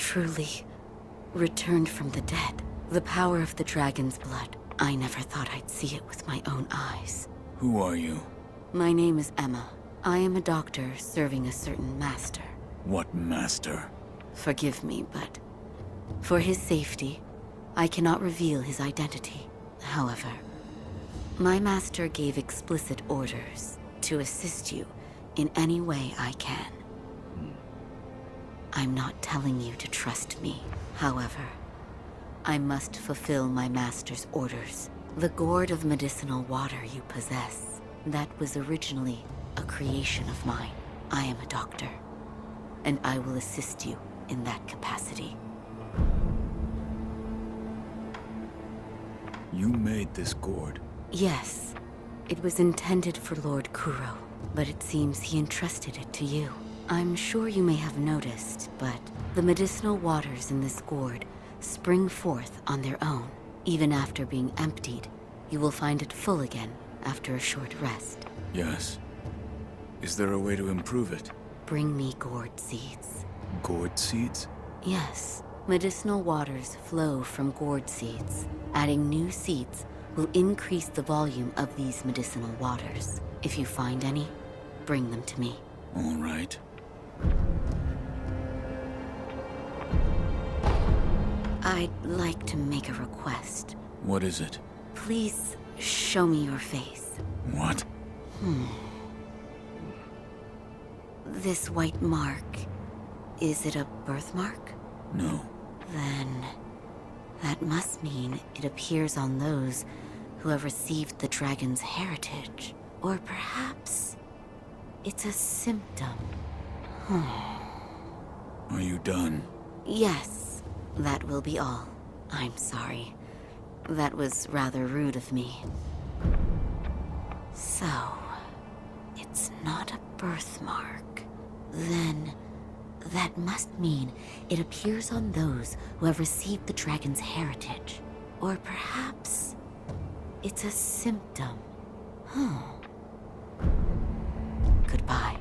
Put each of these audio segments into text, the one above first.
truly returned from the dead. The power of the dragon's blood. I never thought I'd see it with my own eyes. Who are you? My name is Emma. I am a doctor serving a certain master. What master? Forgive me, but for his safety, I cannot reveal his identity. However, my master gave explicit orders to assist you in any way I can. I'm not telling you to trust me. However, I must fulfill my master's orders. The gourd of medicinal water you possess, that was originally a creation of mine. I am a doctor, and I will assist you in that capacity. You made this gourd? Yes. It was intended for Lord Kuro, but it seems he entrusted it to you. I'm sure you may have noticed, but the medicinal waters in this gourd spring forth on their own. Even after being emptied, you will find it full again after a short rest. Yes. Is there a way to improve it? Bring me gourd seeds. Gourd seeds? Yes. Medicinal waters flow from gourd seeds. Adding new seeds will increase the volume of these medicinal waters. If you find any, bring them to me. All right. I'd like to make a request. What is it? Please show me your face. What? This white mark, is it a birthmark? No. Then that must mean it appears on those who have received the dragon's heritage. Or perhaps it's a symptom. Are you done? Yes, that will be all. I'm sorry. That was rather rude of me. So, it's not a birthmark. Then, that must mean it appears on those who have received the dragon's heritage. Or perhaps it's a symptom. Goodbye.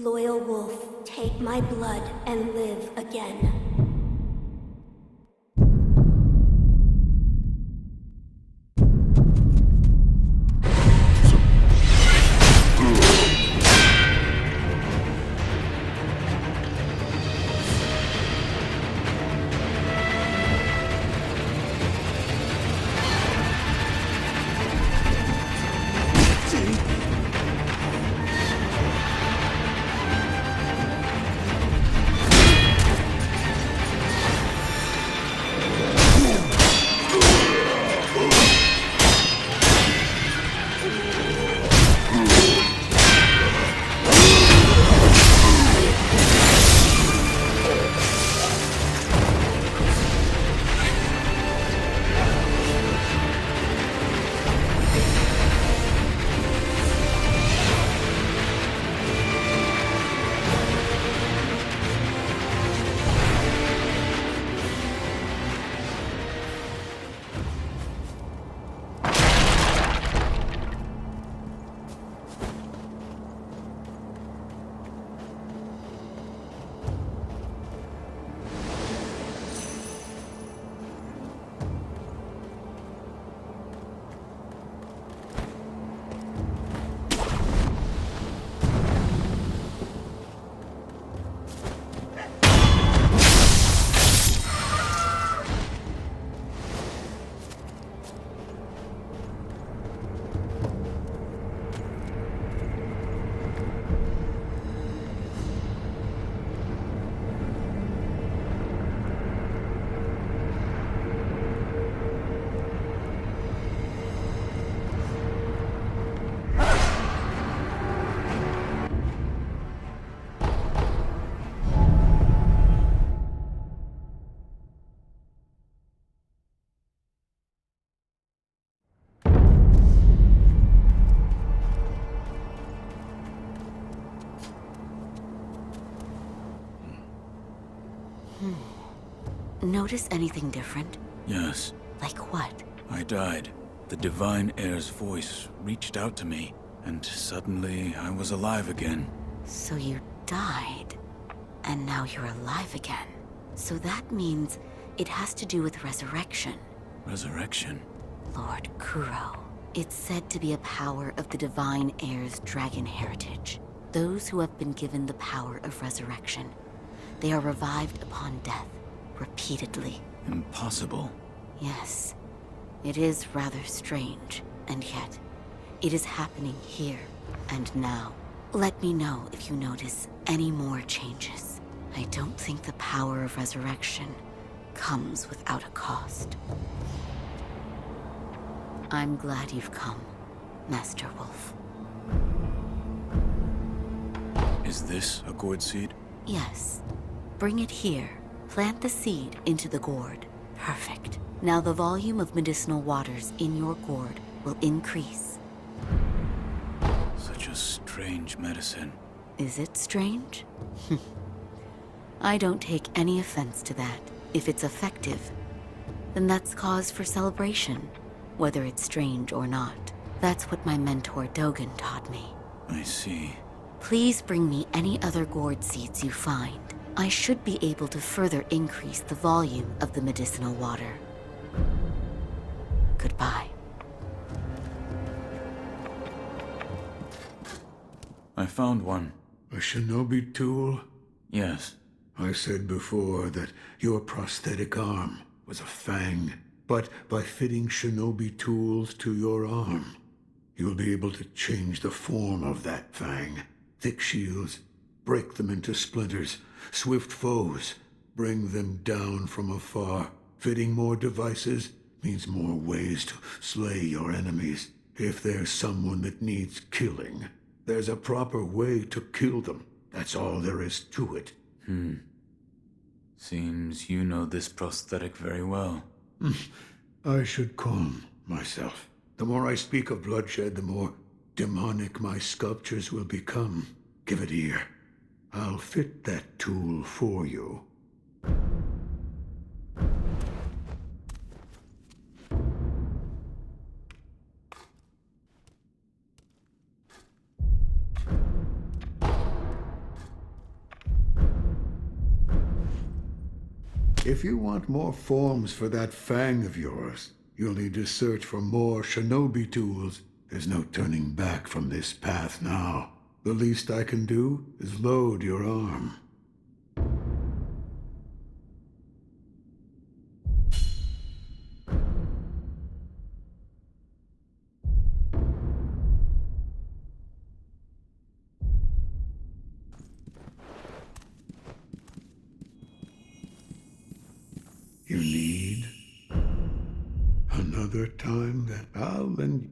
Loyal wolf, take my blood and live again. Notice anything different? Yes, Like what? I died. The Divine Heir's voice reached out to me, and suddenly I was alive again. So you died, and now you're alive again. So that means it has to do with resurrection. Resurrection? Lord Kuro. It's said to be a power of the Divine Heir's dragon heritage. Those who have been given the power of resurrection. They are revived upon death, repeatedly. Impossible. Yes, it is rather strange, and yet, it is happening here and now. Let me know if you notice any more changes. I don't think the power of resurrection comes without a cost. I'm glad you've come, Master Wolf. Is this a gourd seed? Yes. Bring it here. Plant the seed into the gourd. Perfect. Now the volume of medicinal waters in your gourd will increase. Such a strange medicine. Is it strange? I don't take any offense to that. If it's effective, then that's cause for celebration, whether it's strange or not. That's what my mentor Dogen taught me. I see. Please bring me any other gourd seeds you find. I should be able to further increase the volume of the medicinal water. Goodbye. I found one. A shinobi tool? Yes. I said before that your prosthetic arm was a fang. But by fitting shinobi tools to your arm, you'll be able to change the form of that fang. Thick shields, break them into splinters. Swift foes, bring them down from afar. Fitting more devices means more ways to slay your enemies. If there's someone that needs killing, there's a proper way to kill them. That's all there is to it. Seems you know this prosthetic very well. I should calm myself. The more I speak of bloodshed, the more demonic my sculptures will become. Give it ear. I'll fit that tool for you. If you want more forms for that fang of yours, you'll need to search for more shinobi tools. There's no turning back from this path now. The least I can do is load your arm. You need another time that I'll lend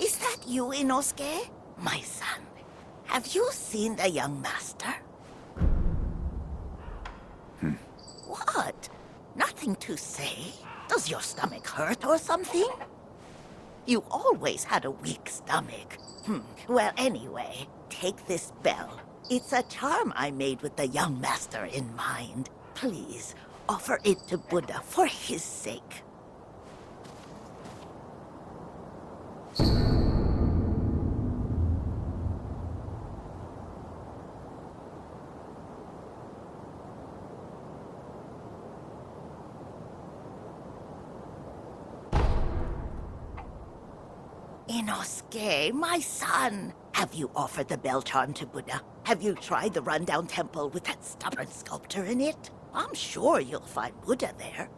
Is that you, Inosuke? My son, have you seen the young master? What? Nothing to say? Does your stomach hurt or something? You always had a weak stomach. Well, anyway, take this bell. It's a charm I made with the young master in mind. Please, offer it to Buddha for his sake. Inosuke, my son, have you offered the bell charm to Buddha? Have you tried the rundown temple with that stubborn sculpture in it? I'm sure you'll find Buddha there.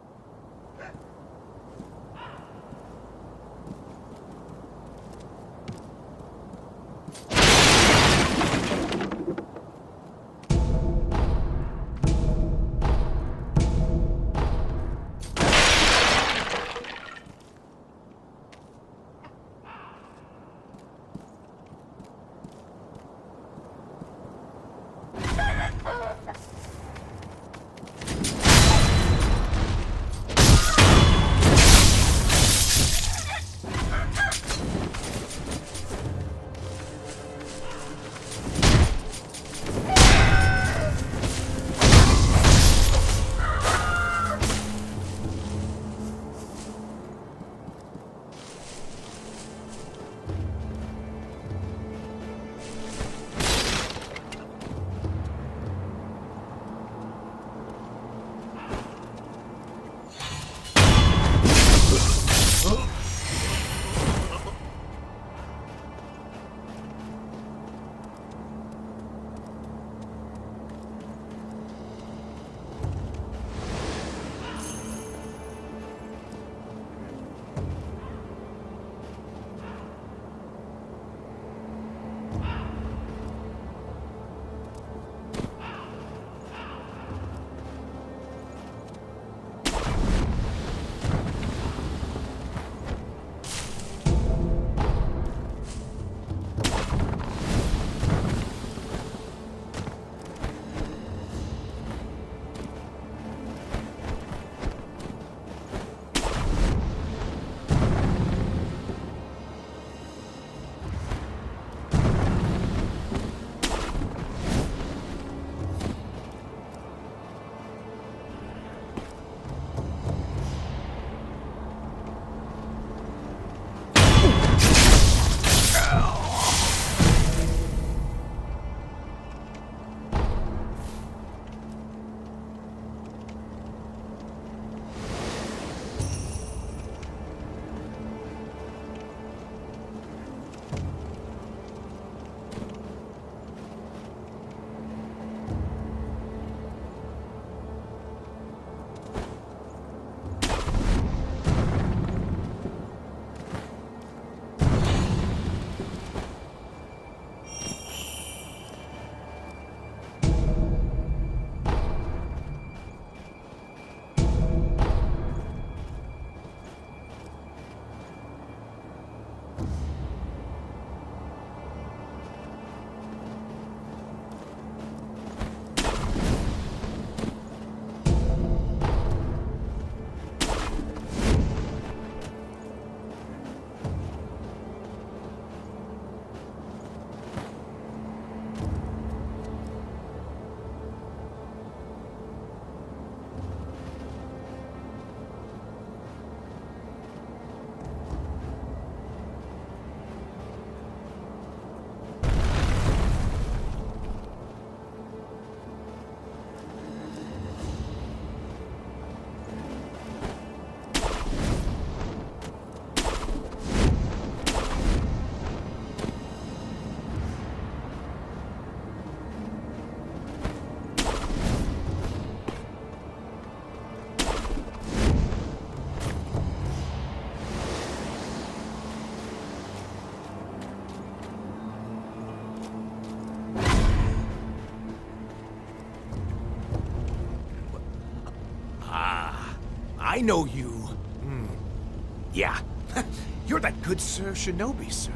I know you. Yeah. You're that good Sir Shinobi, sir.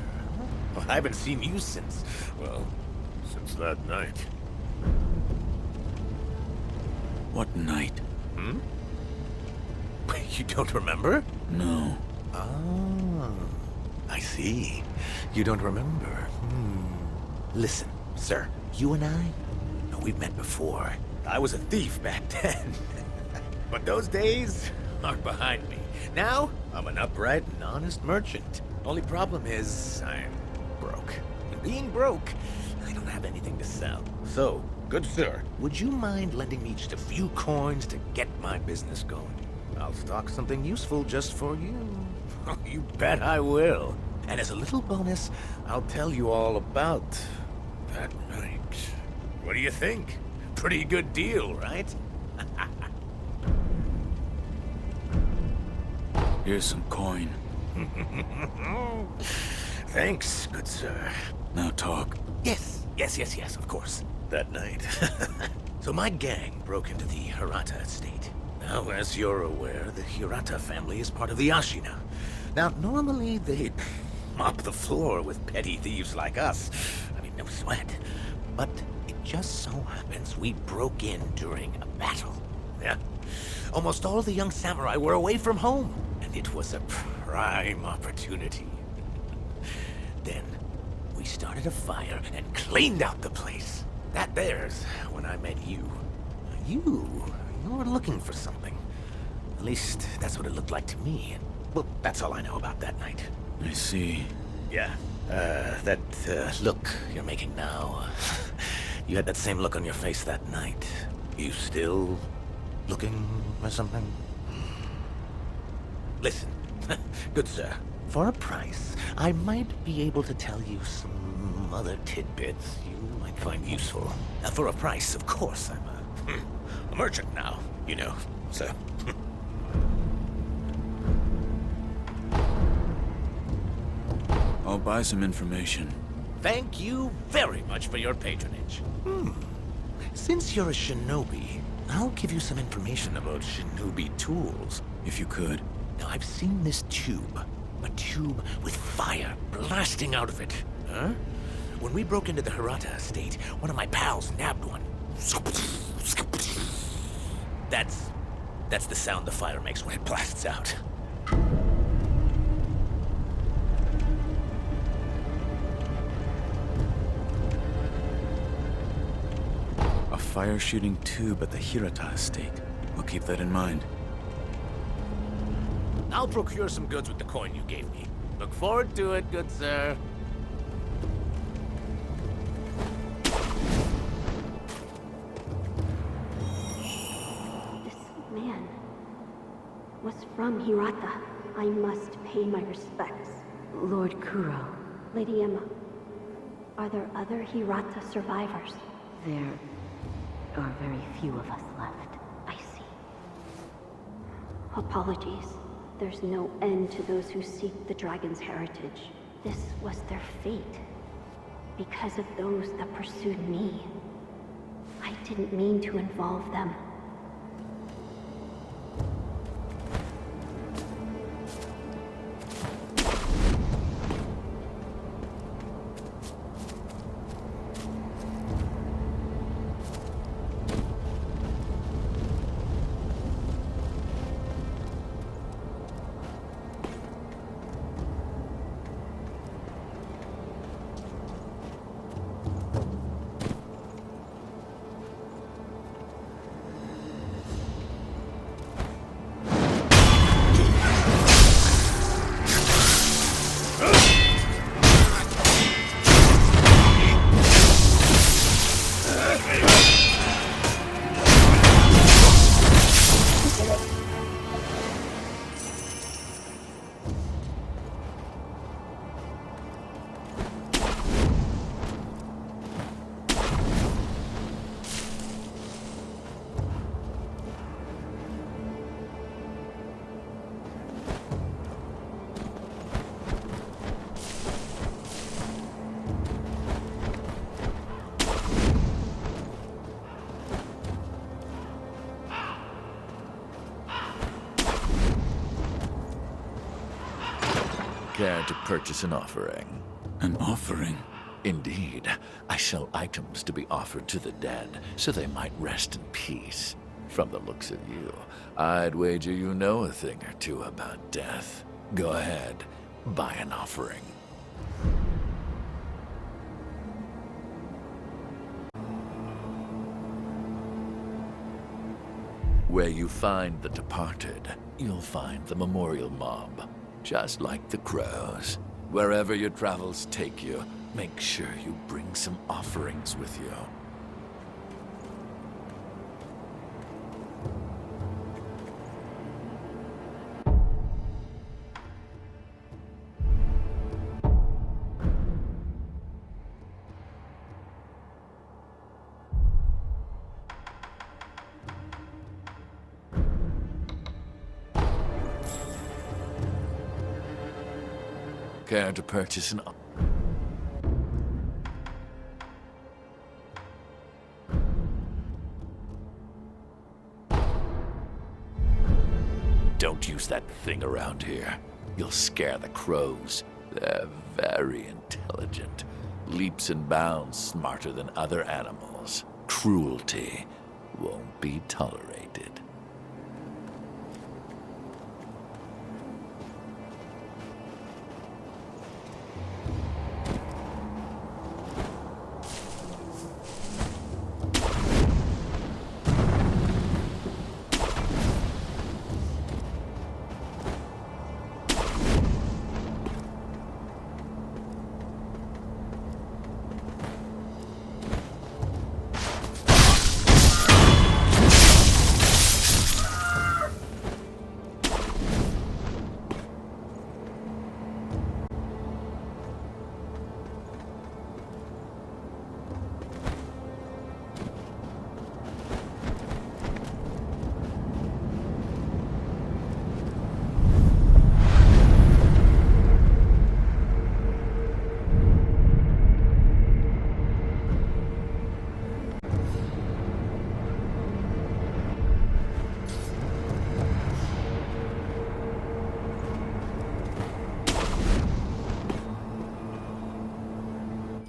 Well, I haven't seen you since, well, since that night. What night? You don't remember? No. Ah, I see. You don't remember. Listen, sir, you and I, we've met before. I was a thief back then. But those days are behind me. Now, I'm an upright and honest merchant. Only problem is, I'm broke. And being broke, I don't have anything to sell. So, good sir, would you mind lending me just a few coins to get my business going? I'll stock something useful just for you. You bet I will. And as a little bonus, I'll tell you all about that night. What do you think? Pretty good deal, right? Here's some coin. Thanks, good sir. Now talk. Yes, of course. That night. So my gang broke into the Hirata estate. Now, as you're aware, the Hirata family is part of the Ashina. Now, normally they'd mop the floor with petty thieves like us. I mean, no sweat. But it just so happens we broke in during a battle. Yeah. Almost all the young samurai were away from home, and it was a prime opportunity. Then, we started a fire and cleaned out the place. That there's when I met you. You were looking for something. At least, that's what it looked like to me. And, well, that's all I know about that night. I see. Yeah, that look you're making now. You had that same look on your face that night. You still looking for something? Listen, good sir. For a price, I might be able to tell you some other tidbits you might find useful. Now, for a price, of course, I'm a merchant now, you know, so... I'll buy some information. Thank you very much for your patronage. Since you're a shinobi, I'll give you some information about shinobi tools. If you could. Now, I've seen this tube. A tube with fire blasting out of it. Huh? When we broke into the Hirata estate, one of my pals nabbed one. That's the sound the fire makes when it blasts out. A fire-shooting tube at the Hirata estate. We'll keep that in mind. I'll procure some goods with the coin you gave me. Look forward to it, good sir. This man was from Hirata. I must pay my respects. Lord Kuro, Lady Emma, are there other Hirata survivors? there are very few of us left. I see. Apologies. There's no end to those who seek the dragon's heritage. This was their fate. Because of those that pursued me. I didn't mean to involve them. Care to purchase an offering? An offering? Indeed. I sell items to be offered to the dead, so they might rest in peace. From the looks of you, I'd wager you know a thing or two about death. Go ahead, buy an offering. Where you find the departed, you'll find the memorial mob. Just like the crows. Wherever your travels take you, make sure you bring some offerings with you. Care to purchase an... Don't use that thing around here. You'll scare the crows. They're very intelligent. Leaps and bounds smarter than other animals. Cruelty won't be tolerated.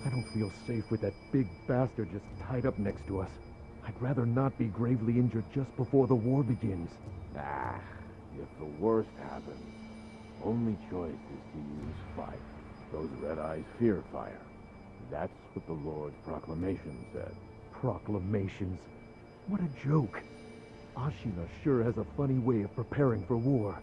I don't feel safe with that big bastard just tied up next to us. I'd rather not be gravely injured just before the war begins. Ah, if the worst happens, only choice is to use fire. Those red eyes fear fire. That's what the Lord's proclamation said. Proclamations? What a joke. Ashina sure has a funny way of preparing for war.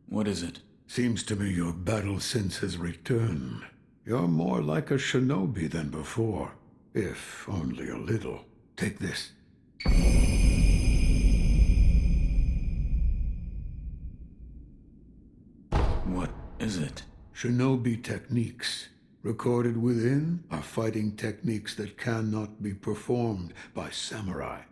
What is it? Seems to me your battle sense has returned. You're more like a shinobi than before, if only a little. Take this. What is it? Shinobi techniques. Recorded within are fighting techniques that cannot be performed by samurai.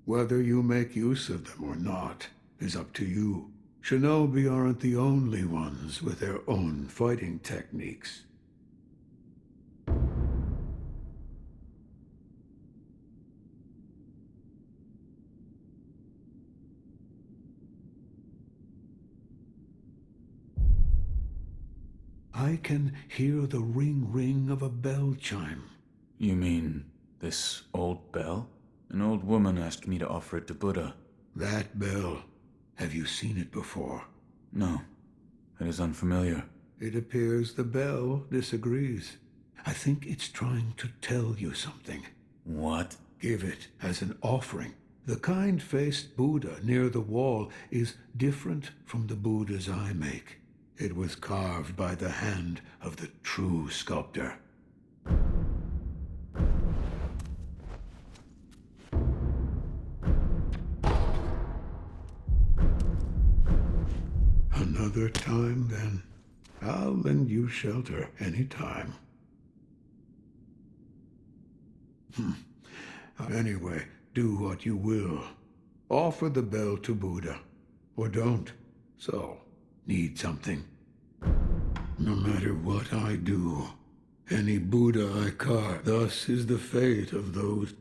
Whether you make use of them or not is up to you. Shinobi aren't the only ones with their own fighting techniques. I can hear the ring of a bell chime. You mean this old bell? An old woman asked me to offer it to Buddha. That bell. Have you seen it before? No, it is unfamiliar. It appears the bell disagrees. I think it's trying to tell you something. What? Give it as an offering. The kind-faced Buddha near the wall is different from the Buddhas I make. It was carved by the hand of the true sculptor. Another time, then. I'll lend you shelter any time. Anyway, do what you will. Offer the bell to Buddha. Or don't. So, need something. No matter what I do, any Buddha I carve, thus is the fate of those.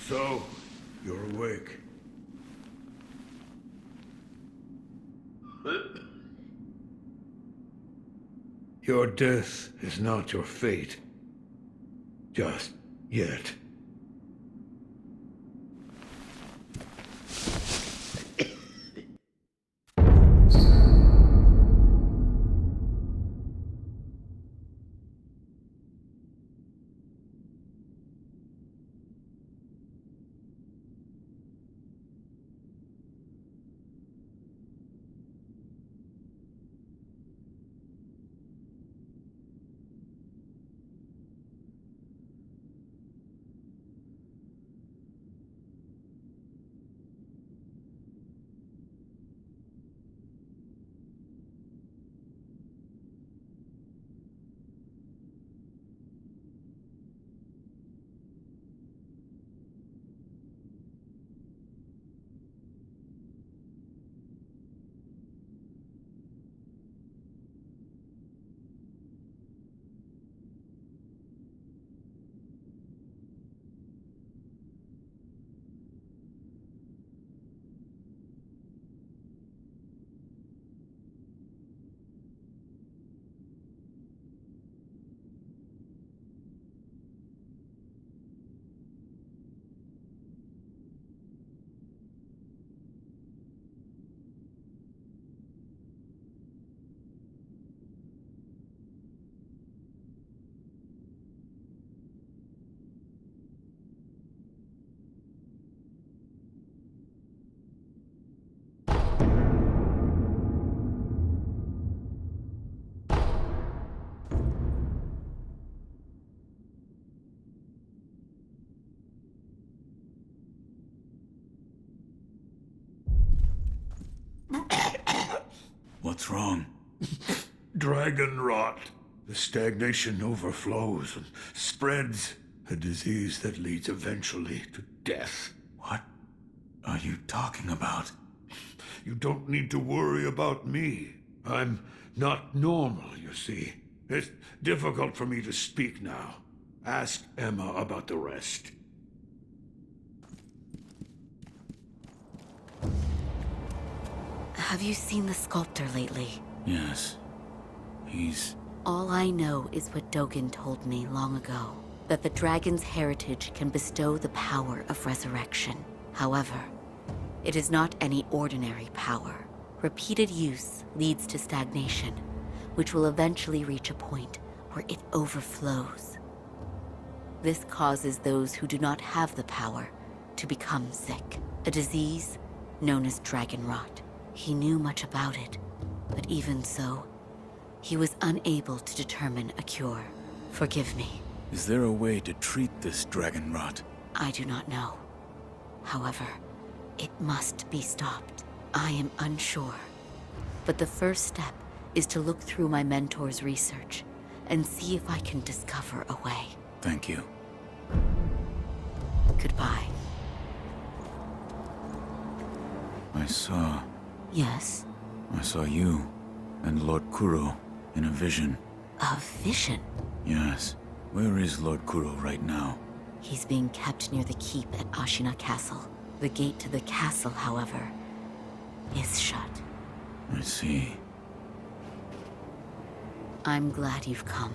So, you're awake. Your death is not your fate. Just yet. What's wrong? Dragon rot. The stagnation overflows and spreads. A disease that leads eventually to death. What are you talking about? You don't need to worry about me. I'm not normal, you see. It's difficult for me to speak now. Ask Emma about the rest. Have you seen the sculptor lately? Yes. He's... All I know is what Dogen told me long ago. That the dragon's heritage can bestow the power of resurrection. However, it is not any ordinary power. Repeated use leads to stagnation, which will eventually reach a point where it overflows. This causes those who do not have the power to become sick, a disease known as dragon rot. He knew much about it, but even so, he was unable to determine a cure. Forgive me. Is there a way to treat this dragon rot? I do not know. However, it must be stopped. I am unsure. But the first step is to look through my mentor's research and see if I can discover a way. Thank you. Goodbye. I saw Yes? you and Lord Kuro in a vision. A vision? Yes. Where is Lord Kuro right now? He's being kept near the keep at Ashina Castle. The gate to the castle, however, is shut. I see. I'm glad you've come.